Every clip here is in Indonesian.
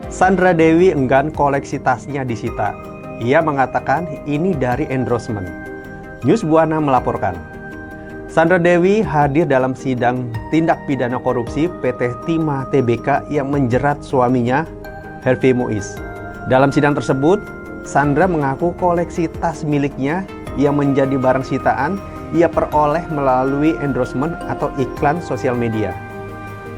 Sandra Dewi enggan koleksi tasnya disita. Ia mengatakan ini dari endorsement. News Buana melaporkan. Sandra Dewi hadir dalam sidang tindak pidana korupsi PT Timah Tbk yang menjerat suaminya, Harvey Muiz. Dalam sidang tersebut, Sandra mengaku koleksi tas miliknya yang menjadi barang sitaan ia peroleh melalui endorsement atau iklan sosial media.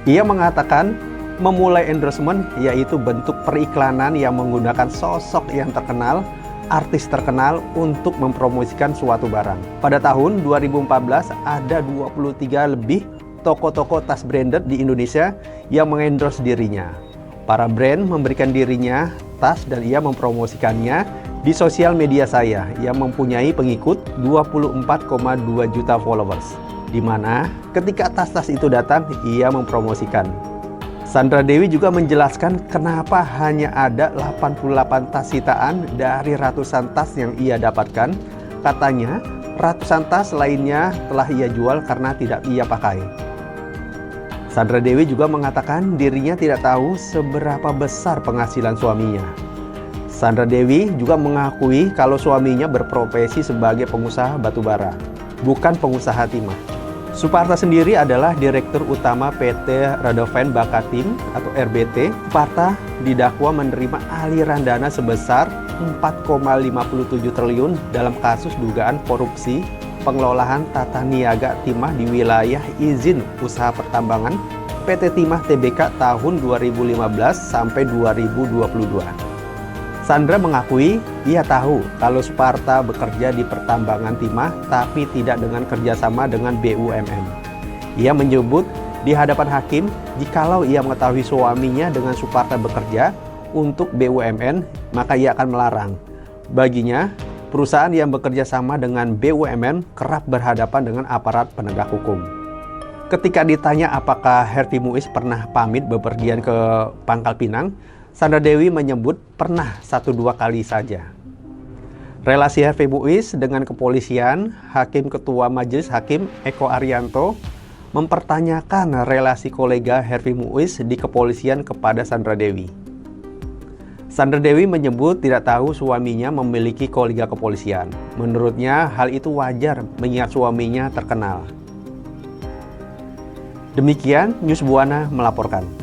Ia mengatakan memulai endorsement yaitu bentuk periklanan yang menggunakan sosok yang terkenal, artis terkenal untuk mempromosikan suatu barang. Pada tahun 2014 ada 23 lebih toko-toko tas branded di Indonesia yang mengendorse dirinya. Para brand memberikan dirinya tas dan ia mempromosikannya di sosial media saya yang mempunyai pengikut 24,2 juta followers, di mana ketika tas-tas itu datang ia mempromosikan. Sandra Dewi juga menjelaskan kenapa hanya ada 88 tas sitaan dari ratusan tas yang ia dapatkan. Katanya ratusan tas lainnya telah ia jual karena tidak ia pakai. Sandra Dewi juga mengatakan dirinya tidak tahu seberapa besar penghasilan suaminya. Sandra Dewi juga mengakui kalau suaminya berprofesi sebagai pengusaha batubara, bukan pengusaha timah. Suparta sendiri adalah Direktur Utama PT Radovan Bakatim atau RBT. Suparta didakwa menerima aliran dana sebesar 4,57 triliun dalam kasus dugaan korupsi pengelolaan tata niaga timah di wilayah izin usaha pertambangan PT Timah Tbk tahun 2015 sampai 2022. Sandra mengakui ia tahu kalau Suparta bekerja di pertambangan timah tapi tidak dengan kerjasama dengan BUMN. Ia menyebut di hadapan hakim jikalau ia mengetahui suaminya dengan Suparta bekerja untuk BUMN maka ia akan melarang. Baginya, perusahaan yang bekerja sama dengan BUMN kerap berhadapan dengan aparat penegak hukum. Ketika ditanya apakah Harvey Muiz pernah pamit bepergian ke Pangkal Pinang, Sandra Dewi menyebut pernah 1-2 kali saja. Relasi Harvey Muiz dengan kepolisian, Hakim Ketua Majelis Hakim Eko Arianto mempertanyakan relasi kolega Harvey Muiz di kepolisian kepada Sandra Dewi. Sandra Dewi menyebut tidak tahu suaminya memiliki kolega kepolisian. Menurutnya hal itu wajar mengingat suaminya terkenal. Demikian News Buana melaporkan.